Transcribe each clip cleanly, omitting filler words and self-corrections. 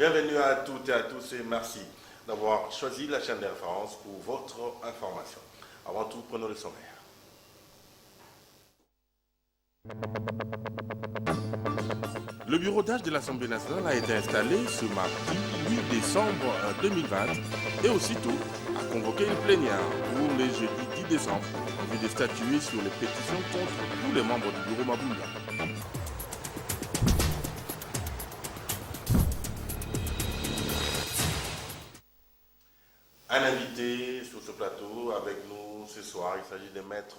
Bienvenue à toutes et à tous et merci d'avoir choisi la chaîne de référence pour votre information. Avant tout, prenons le sommaire. Le bureau d'âge de l'Assemblée nationale a été installé ce mardi 8 décembre 2020 et aussitôt a convoqué une plénière pour le jeudi 10 décembre en vue de statuer sur les pétitions contre tous les membres du bureau Mabunda. Un invité sur ce plateau avec nous ce soir, il s'agit de maître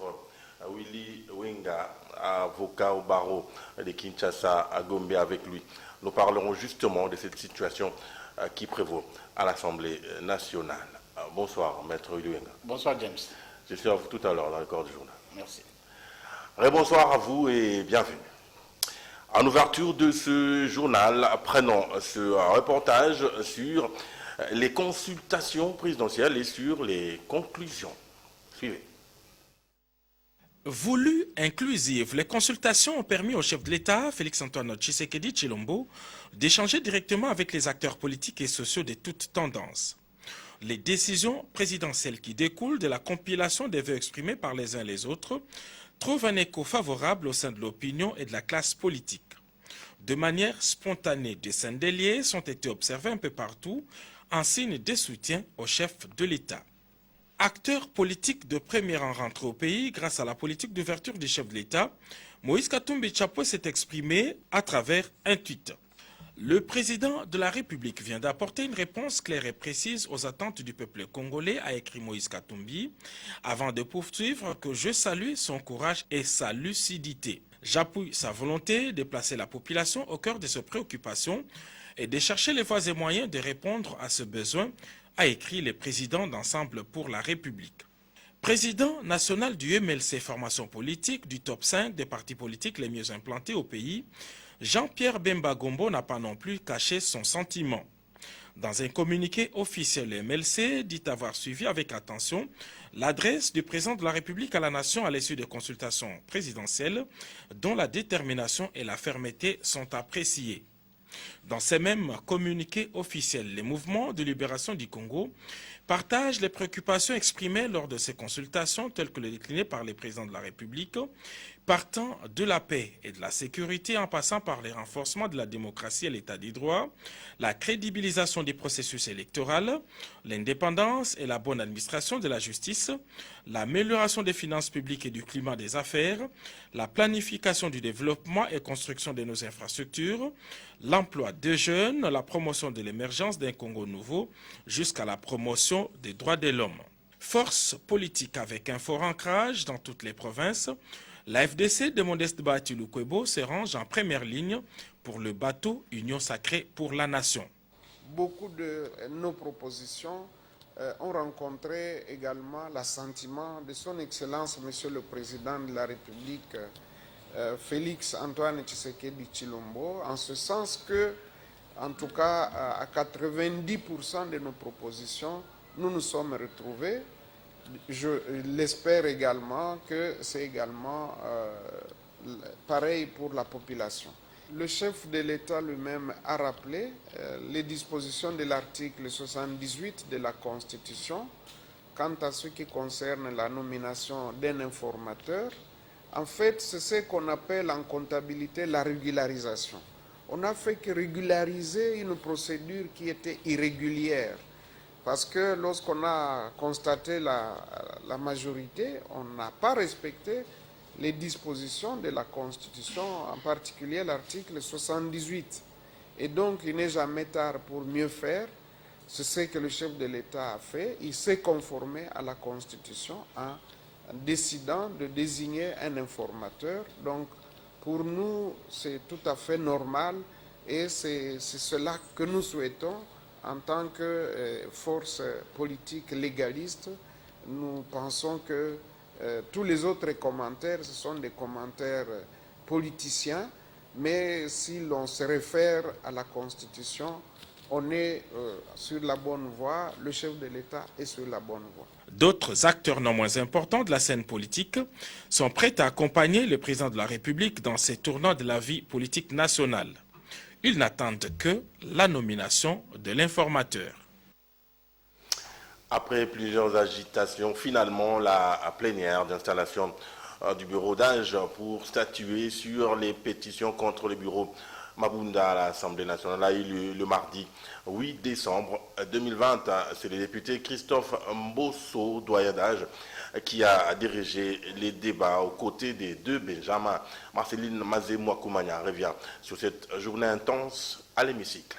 Willy Wenga, avocat au barreau de Kinshasa à Gombe avec lui. Nous parlerons justement de cette situation qui prévaut à l'Assemblée nationale. Bonsoir, maître Willy Wenga. Bonsoir, James. Je suis à vous tout à l'heure dans le corps du journal. Merci. Bonsoir à vous et bienvenue. En ouverture de ce journal, prenons ce reportage sur les consultations présidentielles et sur les conclusions. Suivez. Voulues inclusives, les consultations ont permis au chef de l'État, Félix-Antoine Tshisekedi Tshilombo, d'échanger directement avec les acteurs politiques et sociaux de toutes tendances. Les décisions présidentielles qui découlent de la compilation des vœux exprimés par les uns et les autres trouvent un écho favorable au sein de l'opinion et de la classe politique. De manière spontanée, des scènes déliées ont été observées un peu partout en signe de soutien au chef de l'État. Acteur politique de premier rang rentré au pays grâce à la politique d'ouverture du chef de l'État, Moïse Katumbi Tshapwe s'est exprimé à travers un tweet. Le président de la République vient d'apporter une réponse claire et précise aux attentes du peuple congolais, a écrit Moïse Katumbi, avant de poursuivre que je salue son courage et sa lucidité. J'appuie sa volonté de placer la population au cœur de ses préoccupations et de chercher les voies et moyens de répondre à ce besoin, a écrit le président d'Ensemble pour la République. Président national du MLC Formation politique, du top 5 des partis politiques les mieux implantés au pays, Jean-Pierre Bemba Gombo n'a pas non plus caché son sentiment. Dans un communiqué officiel, le MLC dit avoir suivi avec attention l'adresse du président de la République à la nation à l'issue des consultations présidentielles, dont la détermination et la fermeté sont appréciées. Dans ces mêmes communiqués officiels, les mouvements de libération du Congo partagent les préoccupations exprimées lors de ces consultations telles que les déclinées par les présidents de la République, partant de la paix et de la sécurité en passant par les renforcements de la démocratie et l'état des droits, la crédibilisation des processus électoraux, l'indépendance et la bonne administration de la justice, l'amélioration des finances publiques et du climat des affaires, la planification du développement et construction de nos infrastructures, l'emploi des jeunes, la promotion de l'émergence d'un Congo nouveau, jusqu'à la promotion des droits de l'homme. Force politique avec un fort ancrage dans toutes les provinces, la FDC de Modeste Bahati Lukwebo se range en première ligne pour le bateau Union sacrée pour la nation. Beaucoup de nos propositions ont rencontré également l'assentiment de son Excellence, Monsieur le Président de la République, Félix-Antoine Tshisekedi Tshilombo, en ce sens que, en tout cas, à 90% de nos propositions, nous nous sommes retrouvés. Je l'espère également que c'est également pareil pour la population. Le chef de l'État lui-même a rappelé les dispositions de l'article 78 de la Constitution quant à ce qui concerne la nomination d'un informateur. En fait, c'est ce qu'on appelle en comptabilité la régularisation. On n'a fait que régulariser une procédure qui était irrégulière. Parce que lorsqu'on a constaté la majorité, on n'a pas respecté les dispositions de la Constitution, en particulier l'article 78. Et donc, il n'est jamais tard pour mieux faire. C'est ce que le chef de l'État a fait. Il s'est conformé à la Constitution en décidant de désigner un informateur. Donc, pour nous, c'est tout à fait normal et c'est cela que nous souhaitons. En tant que force politique légaliste, nous pensons que tous les autres commentaires, ce sont des commentaires politiciens, mais si l'on se réfère à la Constitution, on est sur la bonne voie, le chef de l'État est sur la bonne voie. D'autres acteurs non moins importants de la scène politique sont prêts à accompagner le président de la République dans ces tournants de la vie politique nationale. Ils n'attendent que la nomination de l'informateur. Après plusieurs agitations, finalement, la plénière d'installation du bureau d'âge pour statuer sur les pétitions contre le bureau Mabunda à l'Assemblée nationale a eu lieu le mardi 8 décembre 2020. C'est le député Christophe Mbosso, doyen d'âge, qui a dirigé les débats aux côtés des deux Benjamin. Marceline Mazé-Mouakoumania revient sur cette journée intense à l'hémicycle.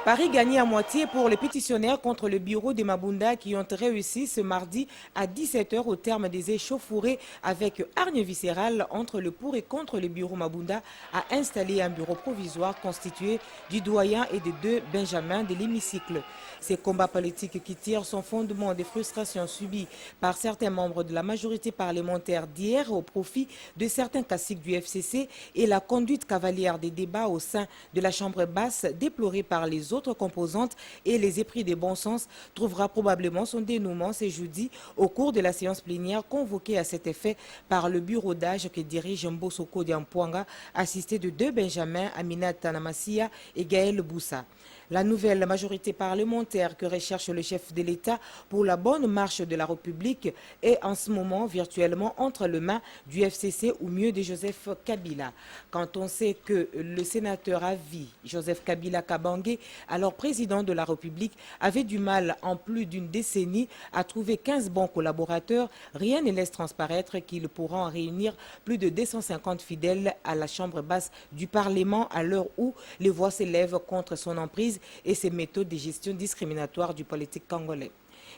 Paris gagné à moitié pour les pétitionnaires contre le bureau de Mabunda qui ont réussi ce mardi à 17 h au terme des échauffourées avec hargne viscérale entre le pour et contre le bureau Mabunda à installer un bureau provisoire constitué du doyen et des deux Benjamins de l'hémicycle. Ces combats politiques qui tirent son fondement des frustrations subies par certains membres de la majorité parlementaire d'hier au profit de certains caciques du FCC et la conduite cavalière des débats au sein de la Chambre basse déplorée par les autres composantes et les épris de bon sens trouvera probablement son dénouement ce jeudi au cours de la séance plénière convoquée à cet effet par le bureau d'âge que dirige Mbosso Kodiampoanga, assisté de deux Benjamins, Aminata Namassia et Gaël Boussa. La nouvelle majorité parlementaire que recherche le chef de l'État pour la bonne marche de la République est en ce moment virtuellement entre les mains du FCC ou mieux de Joseph Kabila. Quand on sait que le sénateur à vie, Joseph Kabila Kabange, alors président de la République, avait du mal en plus d'une décennie à trouver 15 bons collaborateurs, rien ne laisse transparaître qu'il pourra en réunir plus de 250 fidèles à la Chambre basse du Parlement à l'heure où les voix s'élèvent contre son emprise et ses méthodes de gestion discriminatoire du politique congolais.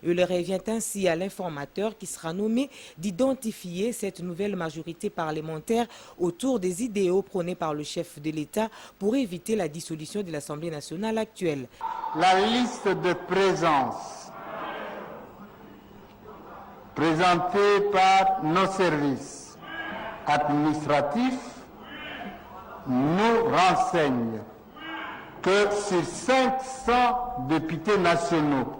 Il revient ainsi à l'informateur qui sera nommé d'identifier cette nouvelle majorité parlementaire autour des idéaux prônés par le chef de l'État pour éviter la dissolution de l'Assemblée nationale actuelle. La liste de présence présentée par nos services administratifs nous renseigne que sur 500 députés nationaux,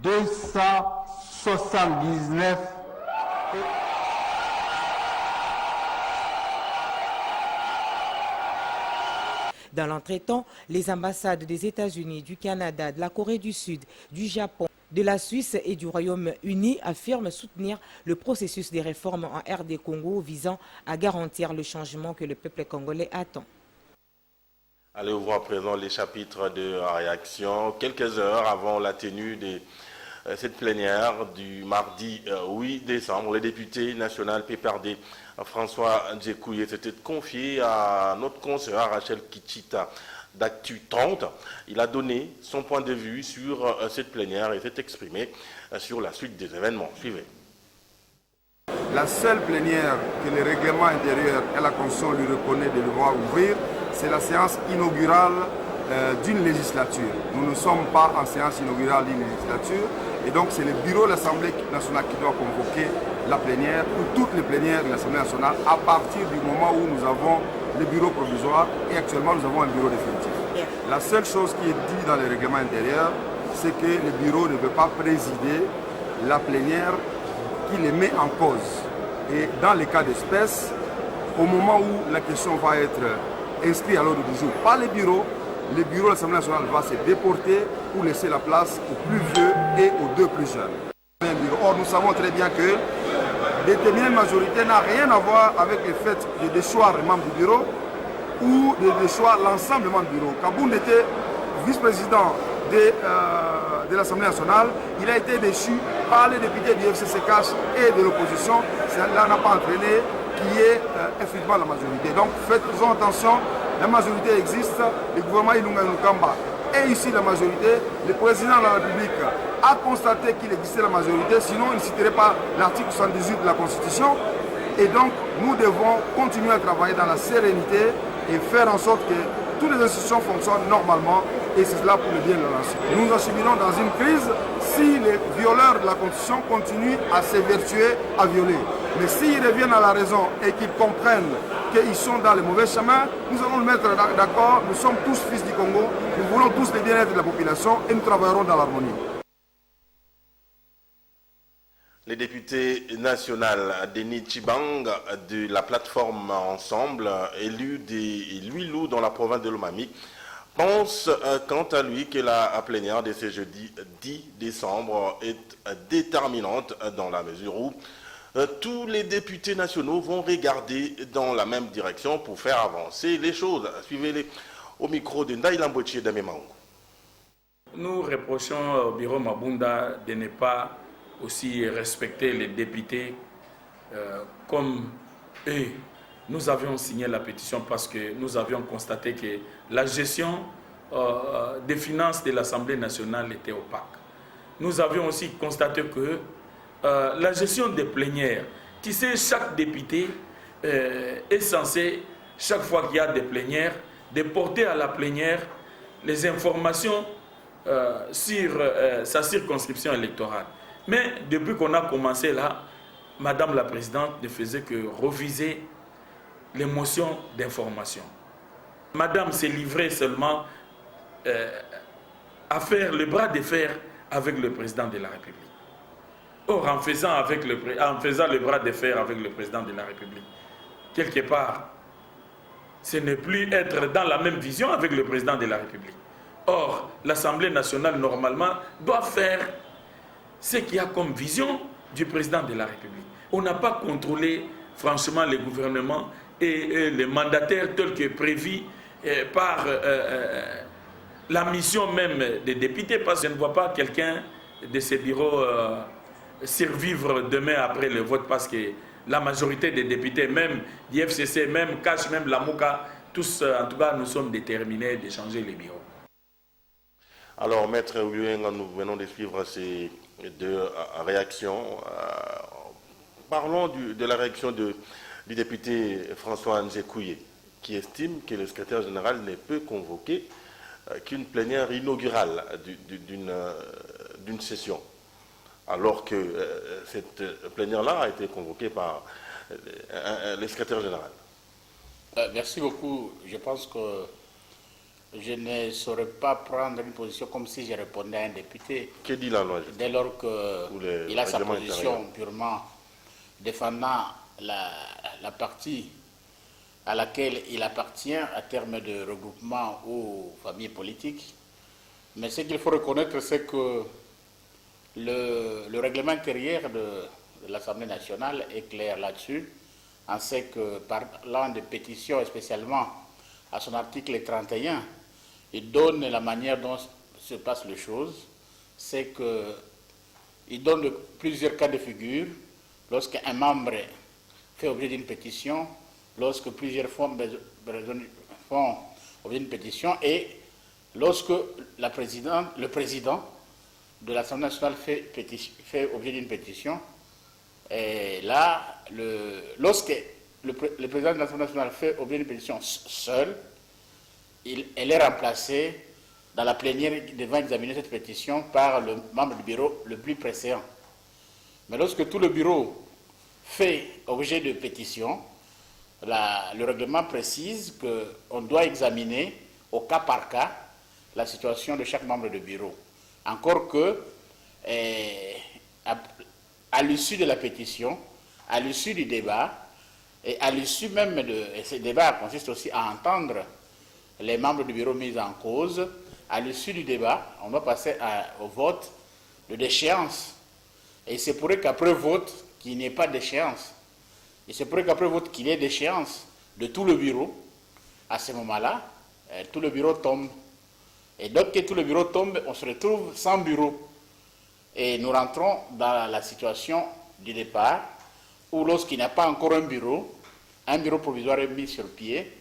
279 Dans l'entretemps, les ambassades des États-Unis, du Canada, de la Corée du Sud, du Japon, de la Suisse et du Royaume-Uni affirment soutenir le processus des réformes en RD Congo visant à garantir le changement que le peuple congolais attend. Allez ouvrir à présent les chapitres de réaction. Quelques heures avant la tenue de cette plénière du mardi 8 décembre, le député national PPRD François Ndjekouye s'était confié à notre consoeur Rachel Kichita d'Actu 30. Il a donné son point de vue sur cette plénière et s'est exprimé sur la suite des événements. Suivez. La seule plénière que le règlement intérieur et la Constitution lui reconnaît de devoir ouvrir, c'est la séance inaugurale d'une législature. Nous ne sommes pas en séance inaugurale d'une législature et donc c'est le bureau de l'Assemblée nationale qui doit convoquer la plénière ou toutes les plénières de l'Assemblée nationale à partir du moment où nous avons le bureau provisoire et actuellement nous avons un bureau définitif. La seule chose qui est dite dans le règlement intérieur, c'est que le bureau ne peut pas présider la plénière qui les met en cause. Et dans les cas d'espèce, au moment où la question va être inscrite à l'ordre du jour par le bureau de l'Assemblée nationale va se déporter pour laisser la place aux plus vieux et aux deux plus jeunes. Or, nous savons très bien que déterminer une majorité n'a rien à voir avec le fait de déchoir les membres du bureau ou de déchoir l'ensemble des membres du bureau. Kabound était vice-président de l'Assemblée nationale, il a été déchu par les députés du FCCK et de l'opposition. Cela n'a pas entraîné qu'il y ait effectivement la majorité. Donc faisons attention, la majorité existe, le gouvernement Ilunga Nukamba est ici la majorité, le président de la République a constaté qu'il existait la majorité, sinon il ne citerait pas l'article 78 de la Constitution. Et donc nous devons continuer à travailler dans la sérénité et faire en sorte que toutes les institutions fonctionnent normalement et c'est cela pour le bien de la nation. Nous acheminerons dans une crise si les violeurs de la Constitution continuent à s'évertuer à violer. Mais s'ils reviennent à la raison et qu'ils comprennent qu'ils sont dans le mauvais chemin, nous allons le mettre d'accord. Nous sommes tous fils du Congo, nous voulons tous le bien-être de la population et nous travaillerons dans l'harmonie. Les députés nationaux Denis Chibang de la plateforme Ensemble, élu de Luilou dans la province de Lomami, pense quant à lui que la plénière de ce jeudi 10 décembre est déterminante dans la mesure où tous les députés nationaux vont regarder dans la même direction pour faire avancer les choses. Suivez-les au micro de Ndaï Lambotier d'Amemaou. Nous reprochons au bureau Mabunda de ne pas aussi respecter les députés comme eux. Nous avions signé la pétition parce que nous avions constaté que la gestion des finances de l'Assemblée nationale était opaque. Nous avions aussi constaté que la gestion des plénières, tu sais, chaque député est censé, chaque fois qu'il y a des plénières, de porter à la plénière les informations sur sa circonscription électorale. Mais depuis qu'on a commencé là, Madame la Présidente ne faisait que reviser les motions d'information. Madame s'est livrée seulement à faire le bras de fer avec le Président de la République. Or, en faisant le bras de fer avec le Président de la République, quelque part, ce n'est plus être dans la même vision avec le Président de la République. Or, l'Assemblée nationale, normalement, doit faire ce qu'il y a comme vision du Président de la République. On n'a pas contrôlé, franchement, le gouvernement et les mandataires tels que prévus par la mission même des députés, parce que je ne vois pas quelqu'un de ces bureaux survivre demain après le vote, parce que la majorité des députés, même du FCC, même Cash, même la Mouka, tous, en tout cas, nous sommes déterminés de changer les bureaux. Alors, Maître Ouyenga, nous venons de suivre ces deux réactions. Parlons de la réaction du député François Nzekouye, qui estime que le secrétaire général ne peut convoquer qu'une plénière inaugurale d'une session, alors que cette plénière-là a été convoquée par le secrétaire général. Merci beaucoup. Je pense que je ne saurais pas prendre une position comme si je répondais à un député. Que dit la loi? Dès lors qu'il a sa position purement défendant la partie à laquelle il appartient à terme de regroupement ou famille politique. Mais ce qu'il faut reconnaître, c'est que le règlement intérieur de l'Assemblée nationale est clair là-dessus. On sait que parlant de pétitions, et spécialement à son article 31, il donne la manière dont se passent les choses. C'est qu'il donne plusieurs cas de figure lorsqu'un membre fait objet d'une pétition, lorsque plusieurs font objet d'une pétition et lorsque le président de l'Assemblée nationale fait objet d'une pétition. Et là, lorsque le président de l'Assemblée nationale fait objet d'une pétition seul, elle est remplacée dans la plénière devant examiner cette pétition par le membre du bureau le plus précédent. Mais lorsque tout le bureau fait objet de pétition, le règlement précise qu'on doit examiner au cas par cas la situation de chaque membre du bureau. Encore que, à l'issue de la pétition, à l'issue du débat, et à l'issue même de ce débat consiste aussi à entendre les membres du bureau mis en cause. À l'issue du débat, on va passer au vote de déchéance. Et il se pourrait qu'après vote, qu'il n'y ait pas d'échéance. Il se pourrait qu'après vote, qu'il y ait d'échéance de tout le bureau. À ce moment-là, tout le bureau tombe. Et donc que tout le bureau tombe, on se retrouve sans bureau. Et nous rentrons dans la situation du départ, où lorsqu'il n'y a pas encore un bureau provisoire est mis sur pied.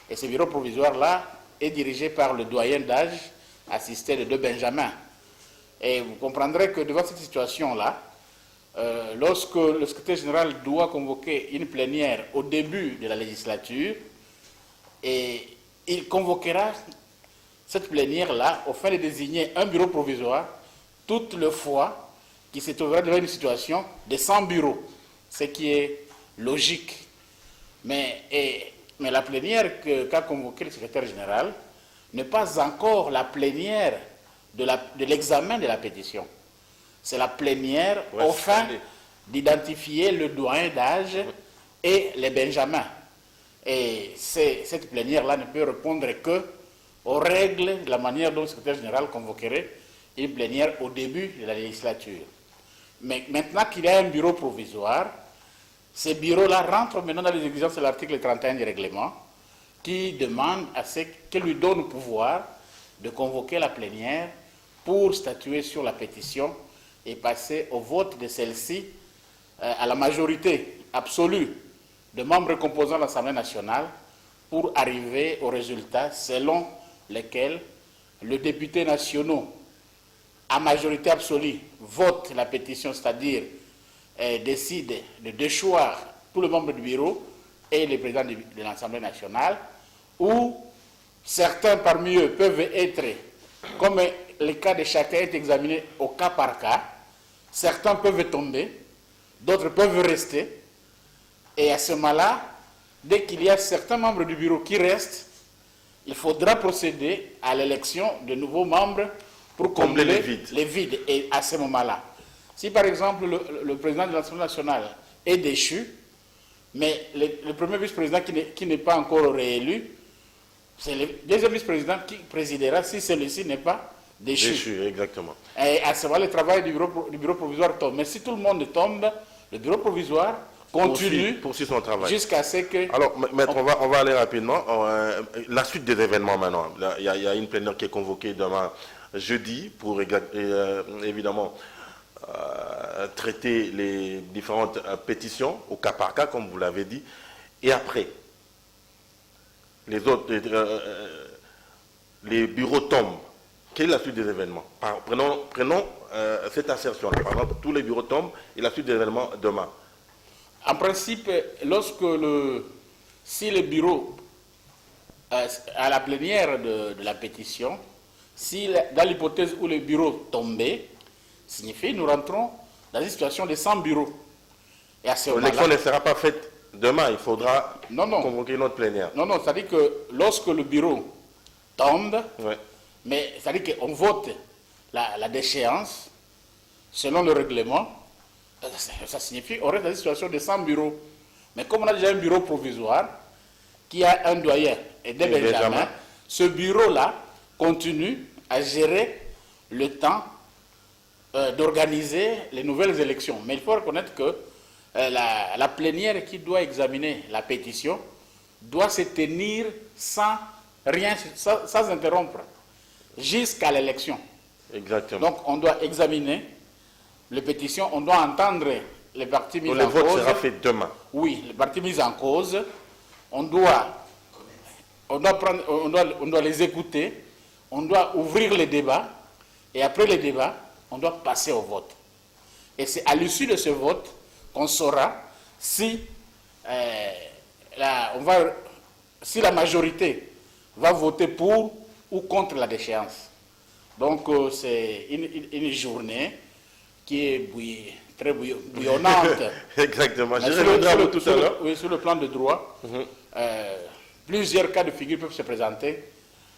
Et ce bureau provisoire-là est dirigé par le doyen d'âge, assisté de deux Benjamin. Et vous comprendrez que devant cette situation-là, lorsque le secrétaire général doit convoquer une plénière au début de la législature, et il convoquera cette plénière-là au fin de désigner un bureau provisoire toutes les fois qu'il se trouvera devant une situation de 100 bureaux, ce qui est logique. Mais la plénière qu'a convoquée le secrétaire général n'est pas encore la plénière de l'examen de la pétition. C'est la plénière d'identifier le doyen d'âge et les benjamins. Et cette plénière-là ne peut répondre que aux règles de la manière dont le secrétaire général convoquerait une plénière au début de la législature. Mais maintenant qu'il y a un bureau provisoire, ces bureaux-là rentrent maintenant dans les exigences de l'article 31 du règlement qui demande à ce que lui donne le pouvoir de convoquer la plénière pour statuer sur la pétition et passer au vote de celle-ci à la majorité absolue de membres composant l'Assemblée nationale pour arriver au résultat selon lequel les députés nationaux à majorité absolue votent la pétition, c'est-à-dire décident de déchoir tous les membres du bureau et le président de l'Assemblée nationale, ou certains parmi eux peuvent être, comme le cas de chacun est examiné au cas par cas, certains peuvent tomber, d'autres peuvent rester, et à ce moment-là, dès qu'il y a certains membres du bureau qui restent, il faudra procéder à l'élection de nouveaux membres pour combler les vides. Et à ce moment-là, si par exemple le président de l'Assemblée nationale est déchu, mais le premier vice-président qui n'est pas encore réélu, c'est le deuxième vice-président qui présidera si celui-ci n'est pas déchu. Déchu, exactement. Et à ce moment-là, le travail du bureau provisoire tombe. Mais si tout le monde tombe, le bureau provisoire continue poursuit son travail jusqu'à ce que... Alors, maître, on va aller rapidement. La suite des événements maintenant. Il y a une plénière qui est convoquée demain jeudi pour évidemment traiter les différentes pétitions au cas par cas, comme vous l'avez dit. Et après, les bureaux tombent. Quelle est la suite des événements? Prenons cette assertion. Par exemple, tous les bureaux tombent et la suite des événements demain. En principe, si le bureau, à la plénière de la pétition, si dans l'hypothèse où le bureau tombait, signifie nous rentrons dans une situation de 100 bureaux. Et à ce moment-là, l'élection ne sera pas faite demain, il faudra convoquer notre plénière. Non, c'est-à-dire que lorsque le bureau tombe, mais c'est-à-dire qu'on vote la déchéance selon le règlement, ça signifie qu'on reste dans une situation de 100 bureaux. Mais comme on a déjà un bureau provisoire qui a un doyen et des benjamins, ce bureau-là continue à gérer le temps d'organiser les nouvelles élections. Mais il faut reconnaître que la plénière qui doit examiner la pétition doit se tenir sans interrompre jusqu'à l'élection. Exactement. Donc on doit examiner les pétitions, on doit entendre les parties mises en cause. Le vote sera fait demain. Oui, les parties mises en cause, on doit les écouter, on doit ouvrir les débats, et après les débats, on doit passer au vote. Et c'est à l'issue de ce vote qu'on saura si la majorité va voter pour ou contre la déchéance. Donc c'est une journée qui est très bouillonnante. Exactement. Je reviendrai tout à l'heure. Oui, sur le plan de droit, plusieurs cas de figure peuvent se présenter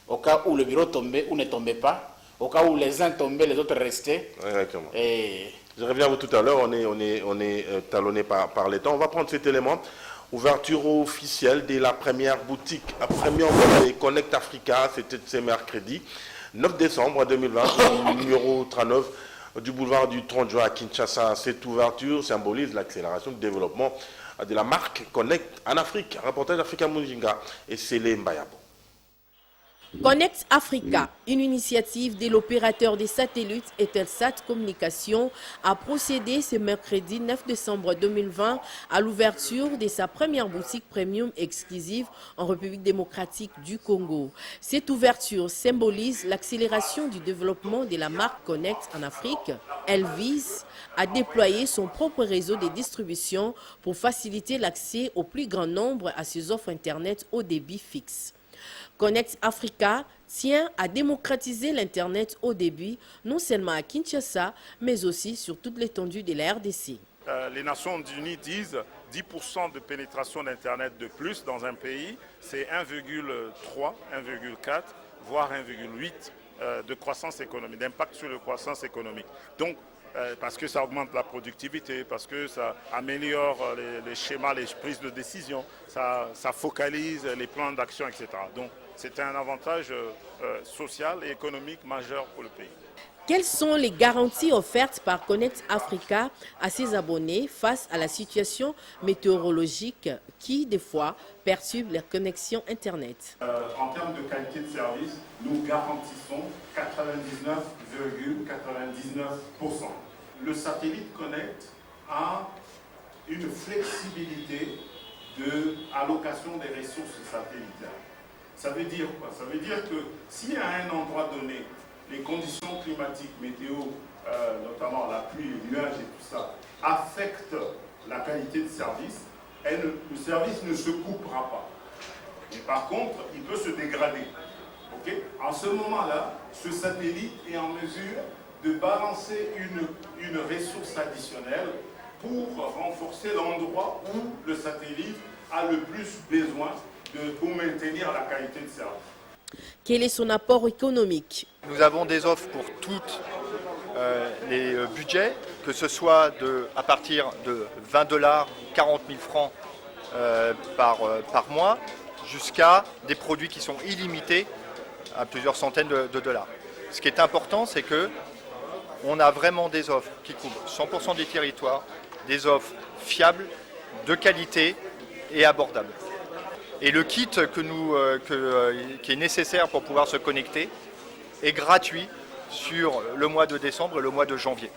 au cas où le bureau tombait ou ne tombait pas, au cas où les uns tombaient, les autres restaient. Exactement. Et... Je reviens à vous tout à l'heure, on est talonné par les temps. On va prendre cet élément. Ouverture officielle de la première boutique Premium et Connect Africa, c'était ce mercredi 9 décembre 2020, numéro 39 du boulevard du 30 juin à Kinshasa. Cette ouverture symbolise l'accélération du développement de la marque Connect en Afrique. Reportage d'Africa Mujinga et Célé Mbayabo. Connect Africa, une initiative de l'opérateur des satellites Eutelsat Communication, a procédé ce mercredi 9 décembre 2020 à l'ouverture de sa première boutique premium exclusive en République démocratique du Congo. Cette ouverture symbolise l'accélération du développement de la marque Connect en Afrique. Elle vise à déployer son propre réseau de distribution pour faciliter l'accès au plus grand nombre à ses offres Internet au débit fixe. Connect Africa tient à démocratiser l'Internet au débit, non seulement à Kinshasa, mais aussi sur toute l'étendue de la RDC. Les Nations Unies disent 10% de pénétration d'Internet de plus dans un pays, c'est 1,3, 1,4, voire 1,8 de croissance économique, d'impact sur la croissance économique. Donc, parce que ça augmente la productivité, parce que ça améliore les schémas, les prises de décision, ça focalise les plans d'action, etc. Donc c'est un avantage social et économique majeur pour le pays. Quelles sont les garanties offertes par Connect Africa à ses abonnés face à la situation météorologique qui, des fois, perturbe les connexions Internet? En termes de qualité de service, nous garantissons 99,99%. Le satellite Connect a une flexibilité d'allocation des ressources satellitaires. Ça veut dire quoi? Ça veut dire que si à un endroit donné, les conditions climatiques, météo, notamment la pluie, les nuages et tout ça, affectent la qualité de service, le service ne se coupera pas. Mais par contre, il peut se dégrader. Okay? En ce moment-là, ce satellite est en mesure de balancer une ressource additionnelle pour renforcer l'endroit où le satellite a le plus besoin pour maintenir la qualité de service. Quel est son apport économique? Nous avons des offres pour tous les budgets, que ce soit à partir de $20, 40 000 francs par mois, jusqu'à des produits qui sont illimités à plusieurs centaines de dollars. Ce qui est important, c'est qu'on a vraiment des offres qui couvrent 100% des territoires, des offres fiables, de qualité et abordables. Et le kit qui est nécessaire pour pouvoir se connecter est gratuit sur le mois de décembre et le mois de janvier.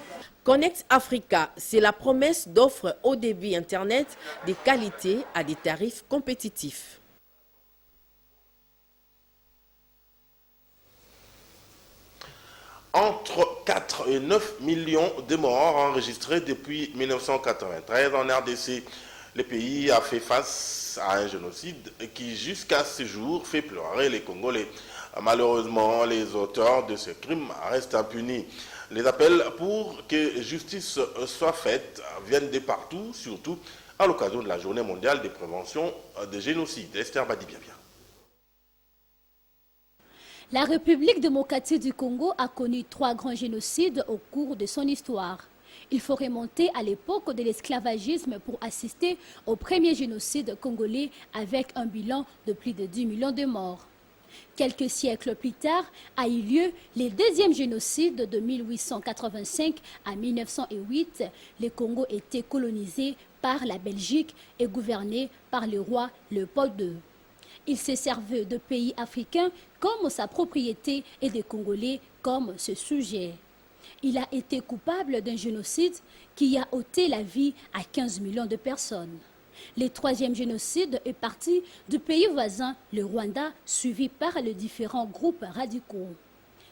Connect Africa, c'est la promesse d'offres haut débit Internet de qualité à des tarifs compétitifs. Entre 4 et 9 millions de morts enregistrés depuis 1993 en RDC. Le pays a fait face à un génocide qui, jusqu'à ce jour, fait pleurer les Congolais. Malheureusement, les auteurs de ce crime restent impunis. Les appels pour que justice soit faite viennent de partout, surtout à l'occasion de la Journée mondiale de prévention des génocides. Esther Badibiabia. La République démocratique du Congo a connu 3 grands génocides au cours de son histoire. Il faut remonter à l'époque de l'esclavagisme pour assister au premier génocide congolais avec un bilan de plus de 10 millions de morts. Quelques siècles plus tard a eu lieu le deuxième génocide de 1885 à 1908. Le Congo était colonisé par la Belgique et gouverné par le roi Léopold II. Il se servait de pays africains comme sa propriété et des Congolais comme ce sujet. Il a été coupable d'un génocide qui a ôté la vie à 15 millions de personnes. Le troisième génocide est parti du pays voisin, le Rwanda, suivi par les différents groupes radicaux.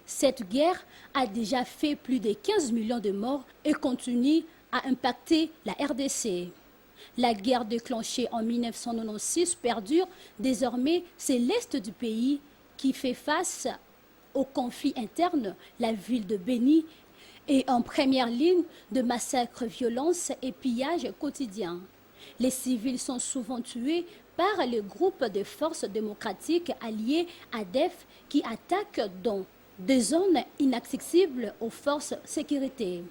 Cette guerre a déjà fait plus de 15 millions de morts et continue à impacter la RDC. La guerre déclenchée en 1996 perdure. Désormais, c'est l'est du pays qui fait face aux conflits internes. La ville de Béni est en première ligne de massacres, violences et pillages quotidiens. Les civils sont souvent tués par les groupes de forces démocratiques alliés ADF qui attaquent dans des zones inaccessibles aux forces de sécurité.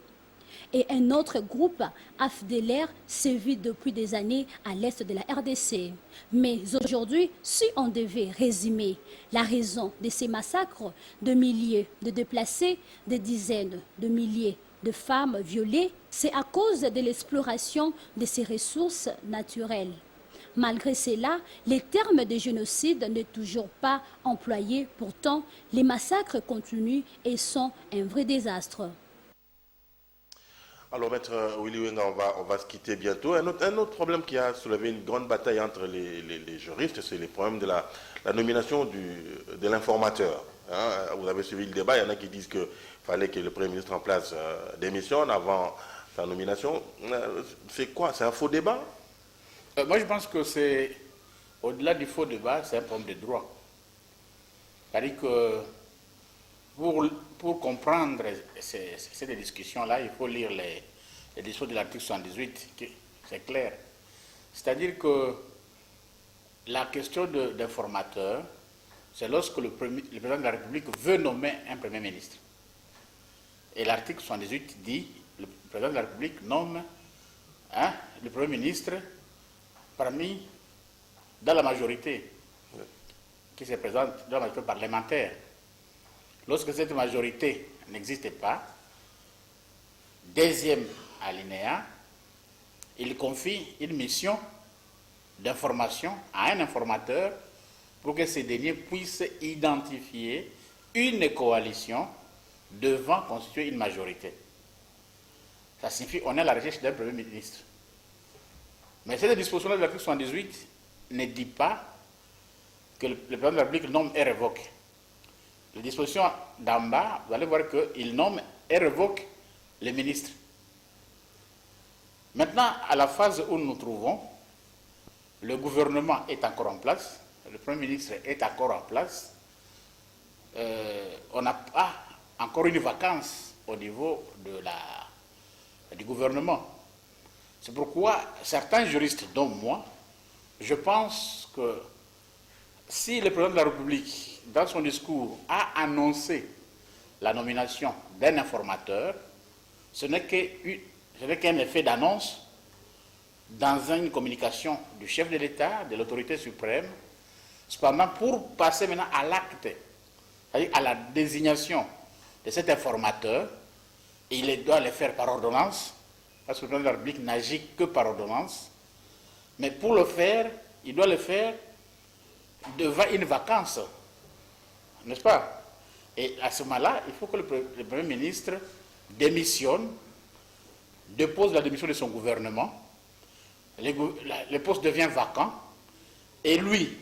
Et un autre groupe, AFDLR, sévit depuis des années à l'est de la RDC. Mais aujourd'hui, si on devait résumer la raison de ces massacres, de milliers de déplacés, de dizaines de milliers de femmes violées, c'est à cause de l'exploration de ces ressources naturelles. Malgré cela, les termes de génocide n'est toujours pas employés. Pourtant, les massacres continuent et sont un vrai désastre. Alors, maître Willy Wenga, on va se quitter bientôt. Un autre problème qui a soulevé une grande bataille entre les juristes, c'est le problème de la nomination de l'informateur. Hein, vous avez suivi le débat, il y en a qui disent qu'il fallait que le Premier ministre en place démissionne avant sa nomination. C'est quoi? C'est un faux débat? Moi, je pense que c'est, au-delà du faux débat, c'est un problème de droit. C'est-à-dire que pour comprendre cette discussion-là, il faut lire les discours de l'article 78, c'est clair. C'est-à-dire que la question d'informateur c'est lorsque le président de la République veut nommer un Premier ministre. Et l'article 78 dit que le président de la République nomme le Premier ministre dans la majorité qui se présente, dans la majorité parlementaire. Lorsque cette majorité n'existe pas, deuxième alinéa, il confie une mission d'information à un informateur pour que ce dernier puisse identifier une coalition devant constituer une majorité. Ça signifie qu'on est à la recherche d'un Premier ministre. Mais cette disposition de l'article 78 ne dit pas que le président de la République nomme et révoque. La disposition d'en bas, vous allez voir qu'il nomme et révoque les ministres. Maintenant, à la phase où nous nous trouvons, le gouvernement est encore en place, le Premier ministre est encore en place. On n'a pas encore une vacance au niveau du gouvernement. C'est pourquoi certains juristes, dont moi, je pense que si le président de la République, dans son discours, a annoncé la nomination d'un informateur, ce n'est qu'un effet d'annonce dans une communication du chef de l'État, de l'autorité suprême. Cependant, pour passer maintenant à l'acte, c'est-à-dire à la désignation de cet informateur, il doit le faire par ordonnance, parce que le président de la République n'agit que par ordonnance. Mais pour le faire, il doit le faire devant une vacance, n'est-ce pas? Et à ce moment-là, il faut que le Premier ministre démissionne, dépose la démission de son gouvernement, le poste devient vacant, et lui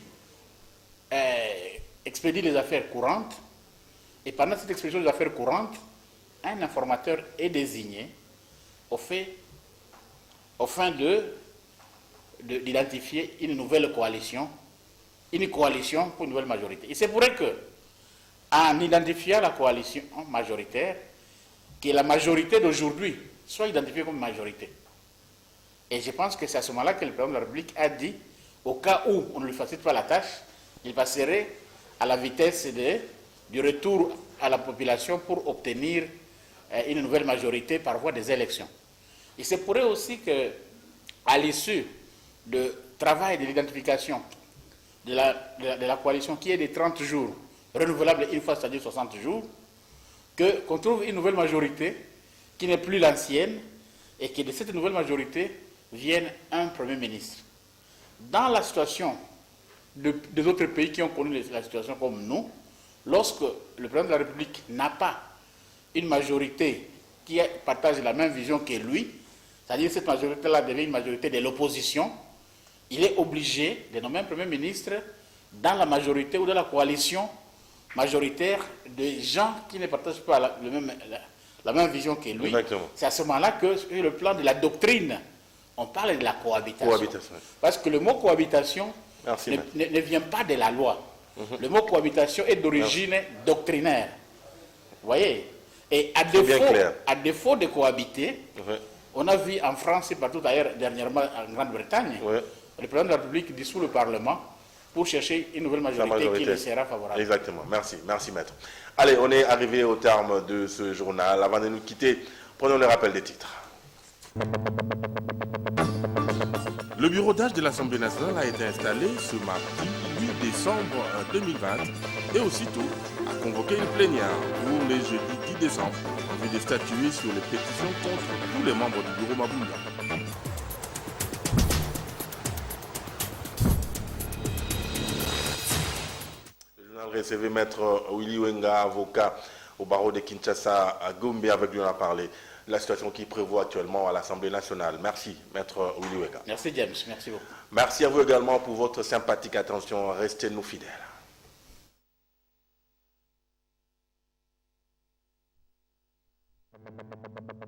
expédie les affaires courantes, et pendant cette expédition des affaires courantes, un informateur est désigné au fin d'identifier une nouvelle coalition, une coalition pour une nouvelle majorité. Et c'est vrai que, en identifiant la coalition majoritaire, que la majorité d'aujourd'hui soit identifiée comme majorité. Et je pense que c'est à ce moment-là que le président de la République a dit, au cas où on ne lui facilite pas la tâche, il passerait à la vitesse du retour à la population pour obtenir une nouvelle majorité par voie des élections. Il se pourrait aussi qu'à l'issue du travail de l'identification de la coalition qui est de 30 jours, renouvelable une fois, c'est-à-dire 60 jours, qu'on trouve une nouvelle majorité qui n'est plus l'ancienne et que de cette nouvelle majorité vienne un Premier ministre. Dans la situation des autres pays qui ont connu la situation comme nous, lorsque le président de la République n'a pas une majorité qui partage la même vision que lui, c'est-à-dire que cette majorité-là devient une majorité de l'opposition, il est obligé de nommer un Premier ministre dans la majorité ou dans la coalition majoritaire de gens qui ne partagent pas la même vision que lui. C'est à ce moment-là que, sur le plan de la doctrine, on parle de la cohabitation. Parce que le mot cohabitation ne vient pas de la loi. Le mot cohabitation est d'origine doctrinaire. Vous voyez? Et à défaut de cohabiter, on a vu en France et partout ailleurs, dernièrement en Grande-Bretagne, le président de la République dissout le Parlement pour chercher une nouvelle majorité qui lui sera favorable. Exactement. Merci, maître. Allez, on est arrivé au terme de ce journal. Avant de nous quitter, prenons le rappel des titres. Le bureau d'âge de l'Assemblée nationale a été installé ce mardi 8 décembre 2020 et aussitôt a convoqué une plénière pour les jeudis 10 décembre en vue de statuer sur les pétitions contre tous les membres du bureau Mabunda. Le journal recevait maître Willy Wenga, avocat au barreau de Kinshasa à Gombe. Avec lui on a parlé de la situation qui prévaut actuellement à l'Assemblée nationale. Merci, maître Willy Wenga. Merci James, merci beaucoup. Merci à vous également pour votre sympathique attention. Restez nous fidèles. Thank you.